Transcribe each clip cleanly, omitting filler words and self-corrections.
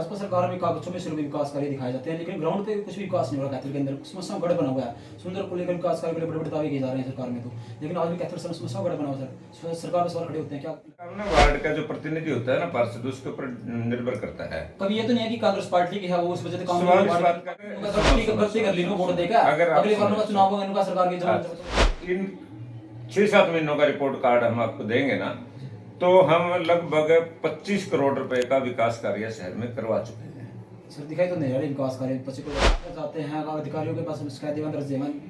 भाजपा सरकार में कागजों में सिर्फ विकास कार्य दिखाए जाते हैं, लेकिन ग्राउंड पे कुछ भी विकास नहीं हो रहा। कैथल के अंदर समस्याओं गढ़ बना हुआ है। सुंदर को लेकर विकास कार्य के लिए बड़े बड़े दावे किए जा रहे हैं सरकार में, तो लेकिन आज भी कैथल समस्याओं गढ़ बना हुआ है। सरकार में सवाल खड़े होते हैं क्या वार्ड का जो प्रतिनिधि होता है ना पार्षद, उसके ऊपर निर्भर करता है। कभी ये तो नहीं है कि कांग्रेस पार्टी की है वो उस वजह से काम गलती कर ली वोट देगा, अगले बार का चुनाव होगा इनका सरकार की इन 6-7 महीनों का रिपोर्ट कार्ड हम आपको देंगे ना, तो हम लगभग 25 करोड़ रुपए का विकास कार्य शहर में करवा चुके हैं। सर दिखाई तो नहीं विकास कार्य बच्चे को जाते हैं अधिकारियों के पास शिकायत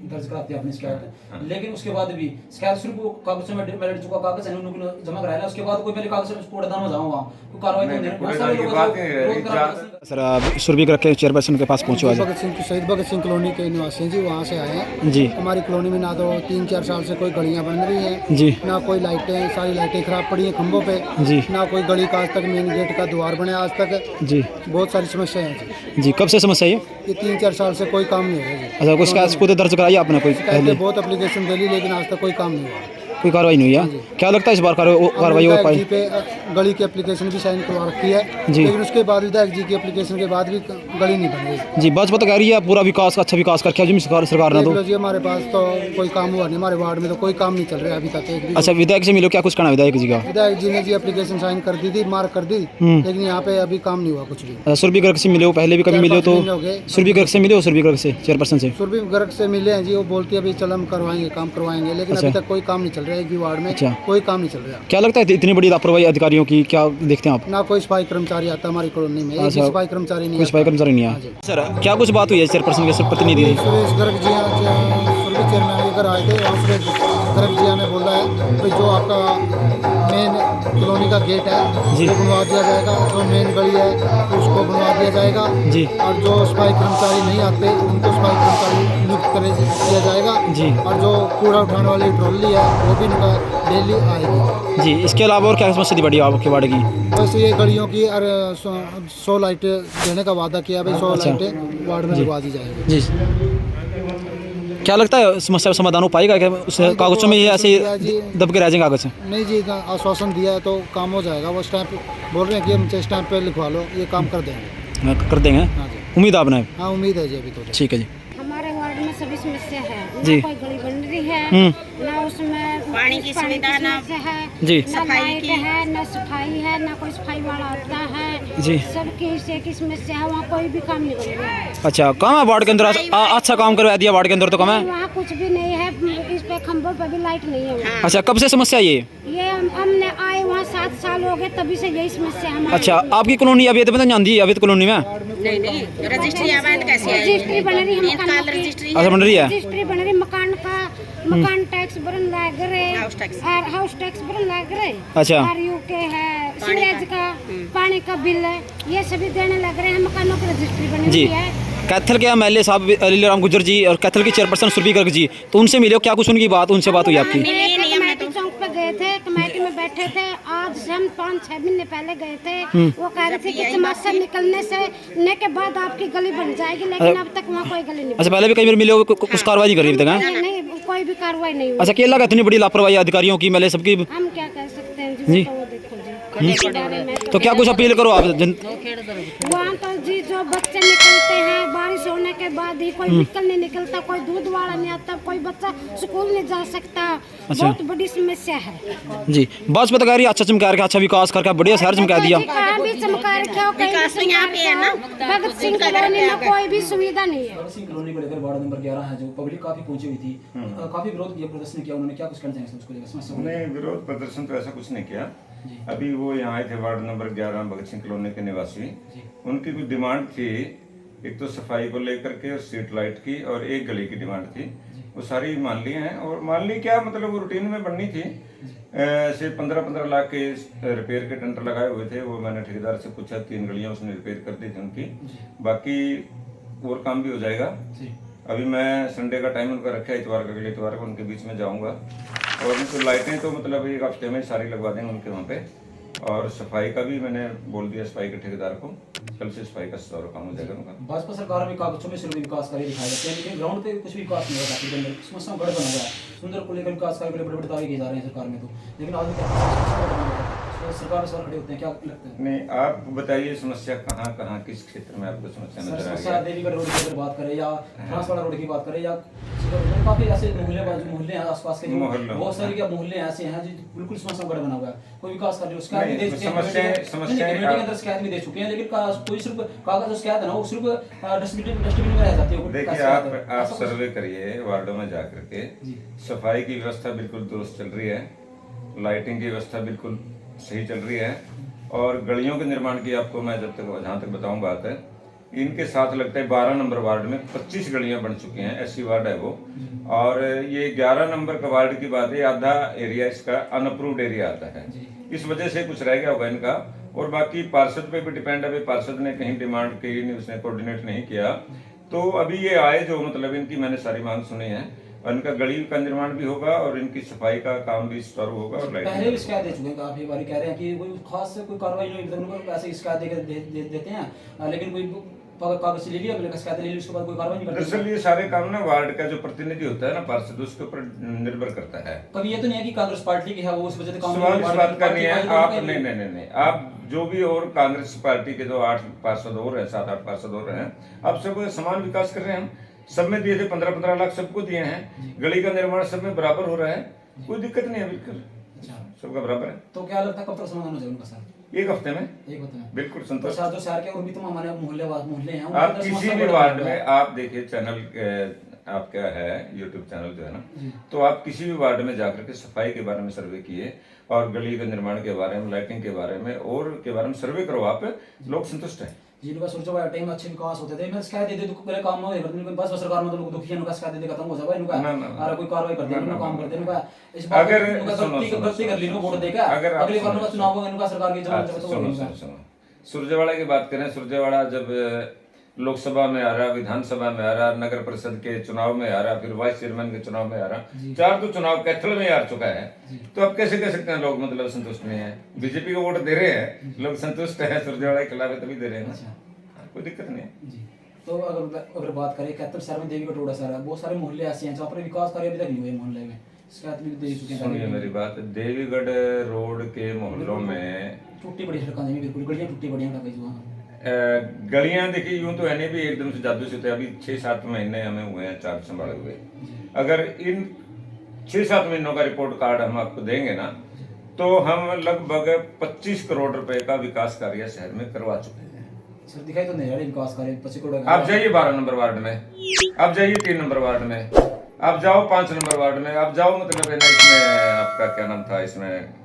दर्ज कराते हैं अपनी शिकायत, लेकिन उसके बाद भी शिकायत सिर्फ कागजों में मेरिट चुका कागज है उन्होंने जमा कराया, उसके बाद कोई पहले कागज में कोड दान हो जाऊंगा कोई कार्रवाई नहीं है। सर सुरभि ग्रह के चेयरपर्सन के पास पहुंचे भगत सिंह शहीद भगत सिंह कॉलोनी के निवासी जी वहाँ से आए हैं जी। हमारी कॉलोनी में ना तो 3-4 साल से कोई गलियाँ बन रही हैं जी, ना कोई लाइटें, सारी लाइटें खराब पड़ी हैं खंभों पे जी, ना कोई गली का आज तक मेन गेट का द्वार बने आज तक जी बहुत सारी समस्याएं हैं जी। कब से समस्या है ये 3-4 साल से कोई काम नहीं हो रहा जी। अच्छा, कुछ शिकायत खुद दर्ज कराई आपने कोई पहले? बहुत एप्लीकेशन दे ली लेकिन आज तक कोई काम नहीं हुआ, कोई कार्रवाई नहीं हुई है? क्या लगता है इस बार कार्रवाई हो पाई? जी पे गली की एप्लीकेशन भी साइन करवा रखी है जी, लेकिन उसके बाद विधायक जी की एप्लीकेशन के बाद भी गली नहीं बन रही जी। भाजपा तो कह रही है पूरा विकास अच्छा विकास करके जो सरकार ने तो। जी हमारे पास तो कोई काम हुआ नहीं, हमारे वार्ड में तो कोई काम नहीं चल रहा है अभी तक एक भी। अच्छा, विधायक से मिलो, क्या कुछ कहना विधायक जी का? विधायक जी ने जी एप्लीकेशन साइन कर दी थी, मार्क कर दी, लेकिन यहाँ पे अभी काम नहीं हुआ कुछ भी। सुरभि गर्ग से मिले हो पहले भी कभी मिले हो तो? सुरभि गर्ग से मिले हो? सुरभि गर्ग से चेयरपर्सन से? सुरभि गर्ग से मिले हैं जी, वो बोलती है अभी चल हम करवाएंगे काम करवाएंगे, लेकिन अभी तक कोई काम नहीं चल रहा है एक भी वार्ड में, कोई काम नहीं चल रहा। क्या लगता है इतनी बड़ी लापरवाही अधिकारियों की क्या देखते हैं आप? ना कोई सफाई कर्मचारी आता हमारी कॉलोनी में, एक भी सफाई कर्मचारी नहीं, कोई सफाई कर्मचारी नहीं है। सर क्या कुछ बात हुई है चेयरपर्सन के प्रतिनिधि? सुरेश गर्ग जी सुरभि चेयरमैन लेकर आए थे और सुरेश गर्ग जी ने बोला है कि जो आपका मेन कॉलोनी का गेट है वो बनवा दिया जाएगा, जो मेन गली है उसको बनवा दिया जाएगा जी, और जो सफाई कर्मचारी नहीं आते उनको सफाई कर्मचारी नियुक्त कर दिया जाएगा जी, और जो कूड़ा उठाने वाली ट्रॉली है वो भी डेली आएगी जी। इसके अलावा और क्या समस्या थी बड़ी आपके वार्ड की? बस ये गलियों की 100 लाइटें देने का वादा किया भाई, 100 लाइटें वार्ड में लगवा दी जाएगी जी। क्या लगता है समस्या का समाधान हो पाएगा क्या? उस कागजों में ये ऐसे दब के रह जाएंगे कागज? नहीं जी, आश्वासन दिया है तो काम हो जाएगा। वो स्टैंप बोल रहे हैं कि हम स्टैंप पे लिखवा लो, ये काम कर देंगे। कर देंगे, हाँ जी, उम्मीद आपने? हाँ उम्मीद है जी अभी तो। ठीक है जी। हमारे वार्ड में सभी समस्या है, जी। ना कोई गली बन रही है, ना उसमें पानी की सुविधा ना है जी, ना लाइट है, ना सफाई है, ना कोई सफाई वाला आता है जी। सबकी इसे की समस्या है, वहाँ कोई भी काम नहीं बन रहा है। अच्छा, कहाँ है वार्ड के अंदर अच्छा काम करवा दिया वार्ड के अंदर तो कम है? वहाँ कुछ भी नहीं है, इस पे खंभों पे भी लाइट नहीं है। अच्छा, कब से समस्या ये? हमने आए वहाँ 7 साल हो गए, तभी से यही समस्या हमारी। अच्छा, आपकी कॉलोनी अभी तो जानती है अभी कॉलोनी में? नहीं रजिस्ट्री आबाद कैसे रजिस्ट्री बन रही है, मकान की रजिस्ट्री अच्छा बन रही है, रजिस्ट्री बन रही मकान का, मकान टैक्स भरन लग रहे और हाउस टैक्स भरन लग रहे। अच्छा, आरयू के है, सीवेज का, पानी का बिल है, ये सभी देने लग रहे हैं, मकानों की रजिस्ट्री बनी जी। हुई है। कैथल के एमएलए साहब अली राम गुर्जर जी और कैथल की चेयरपर्सन सुरभि गर्ग जी, तो उनसे मिले हो? क्या कुछ उनकी बात उनसे बात हुई आपकी? कमेटी चौक पे गए थे, कमेटी में बैठे थे, आज से हम 5-6 महीने पहले गए थे। वो कह रहे थे कि समस्या निकलने से के बाद आपकी गली बन जाएगी, लेकिन अब तक वहाँ कोई गली नहीं। अच्छा, पहले भी कई बार मिले हो, कुछ कार्रवाई नहीं करी अभी तक? नहीं, कोई भी कार्रवाई नहीं हुई। अच्छा, क्या लगा इतनी बड़ी लापरवाही अधिकारियों की एमएलए सबकी? हम क्या कह सकते हैं जी। तो देखो जी, तो क्या कुछ अपील करो आप वहाँ तो जी जो बच्चे निकलते हैं बारिश होने के बाद ही, कोई निकल नहीं निकलता, कोई दूध वाला नहीं आता, कोई बच्चा स्कूल नहीं जा सकता। अच्छा। बहुत बड़ी समस्या है जी। भाजपा तो कह रही है अच्छा चमका रखा, अच्छा विकास करके बढ़िया शहर चमका दिया। कहाँ भी चमका रखा हो, कहीं भी यहाँ पे है ना, भगत सिंह कॉलोनी में कोई भी सुविधा नहीं है। भगत सिंह कॉलोनी को लेकर वार्ड नंबर 11 है जो पब्लिक काफी पहुंची हुई थी, काफी विरोध किया, प्रदर्शन किया, उन्होंने क्या कुछ कहना चाहिए उसको लेकर समस्या? उन्होंने विरोध प्रदर्शन तो ऐसा कुछ नहीं किया। अभी वो यहाँ आए थे ward number 11 Bhagat Singh colony के निवासी, उनकी कुछ डिमांड थी, एक तो सफाई को लेकर के और स्ट्रीट लाइट की, और एक गली की डिमांड थी, वो सारी मान ली हैं। और मान ली क्या मतलब, वो रूटीन में बननी थी। ऐसे 15-15 लाख के रिपेयर के टेंडर लगाए हुए थे, वो मैंने ठेकेदार से पूछा, 3 गलियां उसने रिपेयर कर दी थी उनकी, बाकी और काम भी हो जाएगा। अभी मैं संडे का टाइम उनका रखा है, इतवार का, अगले इतवार को उनके बीच में जाऊंगा, और उनको लाइटें तो मतलब एक हफ्ते में सारी लगवा देंगे उनके वहाँ पे। और सफाई का भी मैंने बोल दिया सफाई के ठेकेदार को, कल से सफाई का सारा काम हो जाएगा उनका। भाजपा सरकार में कागजों में सिर्फ विकास कार्य दिखाए जाते हैं, लेकिन ग्राउंड पे कुछ भी विकास नहीं हो रहा। कैथल के अंदर समस्याओं गढ़ बना हुआ है। सुंदर को लेकर विकास कार्य के लिए बड़े बड़े दावे किए जा रहे हैं सरकार में, तो लेकिन आज भी तो सरकार में सवाल खड़े होते हैं, क्या लगता है? नहीं, आप बताइए समस्या कहाँ कहाँ किस क्षेत्र में आपको समस्या सर नजर आ समस्या रही है? देवीगढ़ रोड की अगर बात करें या फ्रांसवाड़ा रोड की बात करें या काफी ऐसे मोहल्ले हैं आसपास के, मोहल्लों, बहुत सारे क्या मोहल्ले ऐसे हैं जो बिल्कुल समस्या गढ़ बना हुआ है, कोई विकास कर रहे हो शिकायत भी दे चुके हैं, समस्याएं कमेटी के अंदर शिकायत भी दे चुके हैं, लेकिन कोई सिर्फ कागज जो शिकायत है ना वो सिर्फ डस्टबिन में रह जाती है। देखिए, आप सर्वे करिए वार्डों में जाकर के, सफाई की व्यवस्था बिल्कुल दुरुस्त चल रही है, लाइटिंग की व्यवस्था बिल्कुल सही चल रही है, और गलियों के निर्माण की आपको मैं जहाँ तक बताऊं बात है, इनके साथ लगता है 12 नंबर वार्ड में 25 गलियां बन चुकी हैं, ऐसी वार्ड है वो। और ये 11 नंबर का वार्ड की बात है, आधा एरिया इसका अनअप्रूव्ड एरिया आता है, इस वजह से कुछ रह गया होगा इनका। और बाकी पार्षद पे भी डिपेंड है, पार्षद ने कहीं डिमांड की नहीं, उसने कोऑर्डिनेट नहीं किया, तो अभी ये आए जो मतलब इनकी मैंने सारी मांग सुनी है, और इनका गली का निर्माण भी होगा और इनकी सफाई का काम भी शुरू होगा। और पहले भी शिकायत दे चुके हैं, काफी बार कह रहे हैं कि कोई खास कोई कार्रवाई नहीं हुई, उनको ऐसे शिकायत देते हैं, लेकिन कोई कागज ले लिया, शिकायत ले ली, उसके बाद कोई कार्रवाई नहीं करते। दरअसल ये सारे काम ना वार्ड का जो प्रतिनिधि होता है ना पार्षद, उसके ऊपर निर्भर करता है। कभी ये तो नहीं है कि कांग्रेस पार्टी की है वो उस वजह से काम सवाल इस बात का नहीं है, आप नहीं, आप जो भी और कांग्रेस पार्टी के जो 8 पार्षद और हैं, 7-8 पार्षद और हैं, आप सब समान विकास कर रहे हैं, हम सब में दिए थे 15-15 लाख सबको दिए हैं, गली का निर्माण सब में बराबर हो रहा है, कोई दिक्कत नहीं है, बिल्कुल सबका बराबर है। तो क्या लगता है कब तक समाधान हो जाएगा उनका सर? 1 हफ्ते में बिल्कुल संतोष। तो शहर के और भी तमाम हमारे मोहल्ले हैं, आप किसी भी वार्ड में आप देखिए, चैनल आपका है यूट्यूब चैनल जो है ना, तो आप किसी भी वार्ड में जाकर के सफाई के बारे में सर्वे किए, और गली के निर्माण के बारे में, लाइटिंग के बारे में और के बारे में सर्वे करो, आप लोग संतुष्ट हैं। जिनका सोचो भाई टाइम अच्छे विकास होते थे, मैं शिकायत दे तो पहले काम में होए, बस सरकार में तो लोग दुखी हैं, उनका शिकायत दे खत्म हो जाए, इनका और कोई कार्रवाई करते हैं, काम करते हैं, इनका इस बात अगर गलती कर ली वोट देगा, अगली बार का चुनाव होगा, इनका सरकार की सुनो, सुरजेवाड़ा की बात करें, सुरजेवाड़ा जब लोकसभा में आ रहा, विधानसभा में आ रहा, नगर परिषद के चुनाव में आ रहा, फिर वाइस चेयरमैन के चुनाव में आ रहा, 4 तो चुनाव कैथल में आ चुका है, तो अब कैसे कह सकते हैं लोग मतलब संतुष्ट नहीं है? बीजेपी को वोट दे रहे हैं, लोग संतुष्ट है, सुरजेवाड़ा के खिलाफ तभी दे रहे हैं, कोई दिक्कत नहीं है। तो अगर बात करें कैथल शहर में देवीगढ़ रोड है, बहुत सारे मोहल्ले ऐसे हैं जहाँ पर विकास कार्य अभी तक नहीं हुए, मोहल्ले में शिकायत भी दे चुके हैं। सुनिए मेरी बात, देवीगढ़ रोड के मोहल्लों में टूटी पड़ी सड़कें, बिल्कुल गलियां टूटी पड़ी हैं, गलियां देखिए यूं तो है नहीं भी एकदम से जादू से, अभी 6-7 महीने हमें हुए हैं चार्ज संभाले हुए। अगर इन 6-7 महीनों का रिपोर्ट कार्ड हम आपको देंगे ना, तो हम लगभग 25 करोड़ रुपए का विकास कार्य शहर में करवा चुके हैं। सर दिखाई तो नहीं रहा विकास कार्य 25 करोड़। आप जाइए 12 नंबर वार्ड में, आप जाइए 3 नंबर वार्ड में, आप जाओ 5 नंबर वार्ड में, आप जाओ मतलब है ना, इसमें आपका क्या नाम था, इसमें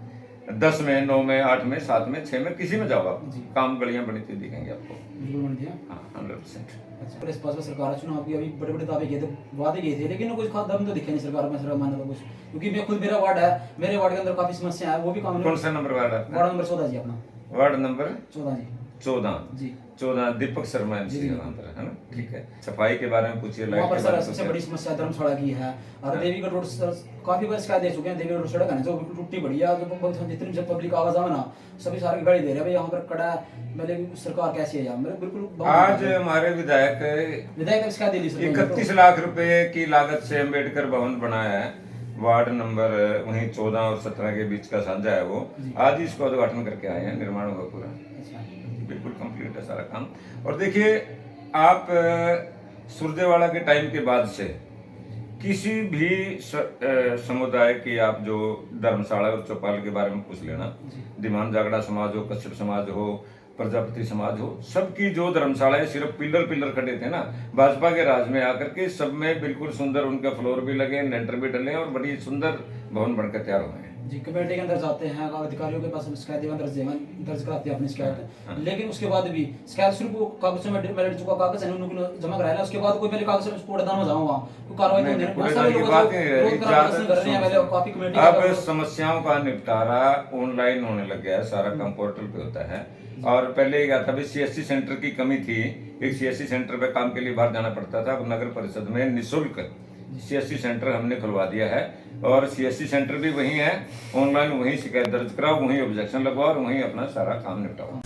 10 में, 9 में, 8 में, 7 में, 6 में, किसी में जाओ आप, काम गलियां बनी थी दिखेंगे आपको। बिल्कुल बन दिया। हाँ 100%। अच्छा, इस पास में सरकार चुनाव की अभी बड़े बड़े दावे किए थे, वादे किए थे, लेकिन कुछ खास दम तो दिखे नहीं सरकार में, सरकार मानता कुछ, क्योंकि मैं खुद मेरा वार्ड है, मेरे वार्ड के अंदर काफी समस्या है, वो भी काम। कौन सा नंबर वार्ड है? वार्ड नंबर 14 जी अपना। वार्ड नंबर 14 जी। 14 दीपक शर्मा एमसी का नाम है ना, ठीक है। सफाई के बारे में पूछिए, लाइट के बारे में। सबसे बड़ी समस्या धर्मशाला की है, और देवीगढ़ रोड काफी बार शिकायत दे चुके हैं, देवीगढ़ रोड सड़क है ना जो टूटी पड़ी है, जो जितनी भी पब्लिक आवाज आवे ना, सभी सारी गाड़ी दे रहे हैं यहाँ पर कड़ा, मतलब सरकार कैसी है यार, मेरे बिल्कुल। आज हमारे विधायक शिकायत दे दी 31 लाख रुपए की लागत से अम्बेडकर भवन बनाया है, वार्ड नंबर वहीं 14 और 17 के बीच का साझा है वो, आज ही इसका उद्घाटन करके आए हैं, निर्माण हुआ पूरा, बिल्कुल कंप्लीट है सारा काम। और देखिए आप सुरजेवाड़ा के टाइम के बाद से किसी भी समुदाय की आप जो धर्मशाला और चौपाल के बारे में पूछ लेना, दीवान जागड़ा समाज हो, कश्यप समाज हो, प्रजापति समाज हो, सबकी जो धर्मशाला सिर्फ पिलर खड़े थे ना, भाजपा के राज में आकर के सब में बिल्कुल सुंदर उनका फ्लोर भी लगे, लेंटर भी डले और बड़ी सुंदर भवन बनकर तैयार हुए हैं। जी, कमेटी के अंदर जाते हैं, अधिकारियों के पास शिकायत दर्ज कराते हैं अपनी शिकायत, लेकिन उसके बाद भी शिकायत सिर्फ कागजों में मेरिट चुका कागज है उन्होंने जमा कराया, उसके बाद कोई पहले कागज में कूड़ेदान में जाऊंगा कोई कार्रवाई नहीं है। अब समस्याओं का निपटारा ऑनलाइन होने लग गया है, सारा काम पोर्टल पे होता है। और पहले क्या था, CSC सेंटर की कमी थी, एक CSC सेंटर पे काम के लिए बाहर जाना पड़ता था, अब नगर परिषद में निःशुल्क CSC सेंटर हमने खुलवा दिया है, और CSC सेंटर भी वही है, ऑनलाइन वहीं शिकायत दर्ज कराओ, वहीं ऑब्जेक्शन लगवाओ और वहीं अपना सारा काम निपटाओ।